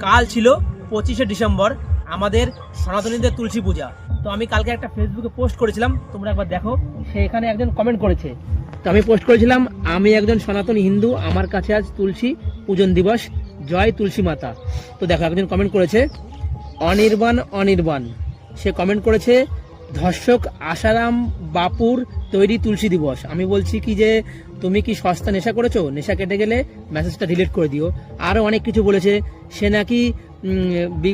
কাল ছিল 25শে ডিসেম্বর আমাদের সনাতনীদের তুলসী পূজা। তো আমি কালকে একটা ফেসবুকে পোস্ট করেছিলাম, তোমরা একবার দেখো। সেখানে একজন কমেন্ট করেছে, তো আমি পোস্ট করেছিলাম, আমি একজন সনাতনী হিন্দু, আমার কাছে আজ তুলসী পূজন দিবস, জয় তুলসী মাতা। তো দেখো একজন কমেন্ট করেছে অনির্বাণ, সে কমেন্ট করেছে ধর্ষক আশারাম বাপুর তৈরি তুলসী দিবস। আমি বলছি কি যে তুমি কি সস্তা নেশা করেছো? নেশা কেটে গেলে মেসেজটা ডিলিট করে দিও। আরও অনেক কিছু বলেছে, সে নাকি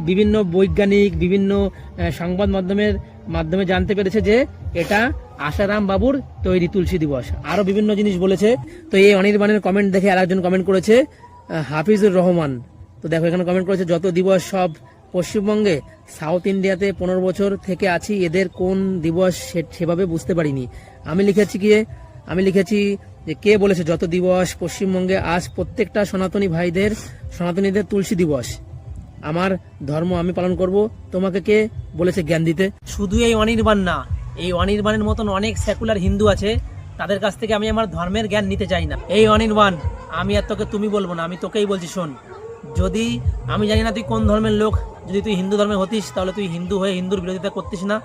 বিভিন্ন বৈজ্ঞানিক বিভিন্ন সংবাদ মাধ্যমে জানতে পেরেছে যে এটা আশারাম বাবুর তৈরি তুলসী দিবস। আরও বিভিন্ন জিনিস বলেছে। তো এই অনির্বাণের কমেন্ট দেখে আর একজন কমেন্ট করেছে হাফিজুর রহমান। তো দেখো এখানে কমেন্ট করেছে যত দিবস সব পশ্চিমবঙ্গে, সাউথ ইন্ডিয়াতে 15 বছর থেকে আছি, এদের কোন দিবস সেভাবে বুঝতে পারিনি। আমি লিখেছি যে কে বলেছে যত দিবস পশ্চিমবঙ্গে, আজ প্রত্যেকটা সনাতনীদের তুলসী দিবস। আমার ধর্ম আমি পালন করব, তোমাকে কে বলেছে জ্ঞান দিতে? শুধু এই অনির্বাণ না, এই অনির্বাণের মতন অনেক সেকুলার হিন্দু আছে, তাদের কাছ থেকে আমি আমার ধর্মের জ্ঞান নিতে চাই না। এই অনির্বাণ, আমি আর তোকে তুমি বলবো না, আমি তোকেই বলছি, শোন। যদি আমি জানি না তুই কোন ধর্মের লোক, যদি তুই হিন্দু ধর্মে হতিস তাহলে তুই হিন্দু হয়ে হিন্দুর বিরোধিতা করতিস না।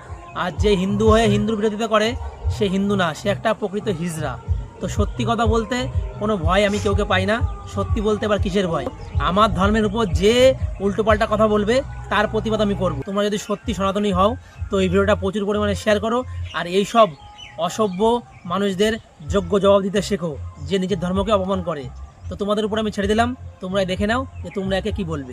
আর যে হিন্দু হয়ে হিন্দুর বিরোধিতা করে সে হিন্দু না, সে একটা প্রকৃত হিজড়া। তো সত্যি কথা বলতে কোনো ভয় আমি কেউকে পাই না, সত্যি বলতে আবার কিসের ভয়? আমার ধর্মের উপর যে উল্টোপাল্টা কথা বলবে তার প্রতিবাদ আমি করব। তোমরা যদি সত্যি সনাতনী হও তো এই ভিডিওটা প্রচুর পরিমাণে শেয়ার করো, আর এই সব অসভ্য মানুষদের যোগ্য জবাব দিতে শেখো যে নিজের ধর্মকে অপমান করে। তো তোমাদের উপর আমি ছেড়ে দিলাম, তোমরা দেখে নাও যে তোমরা একে কি বলবে।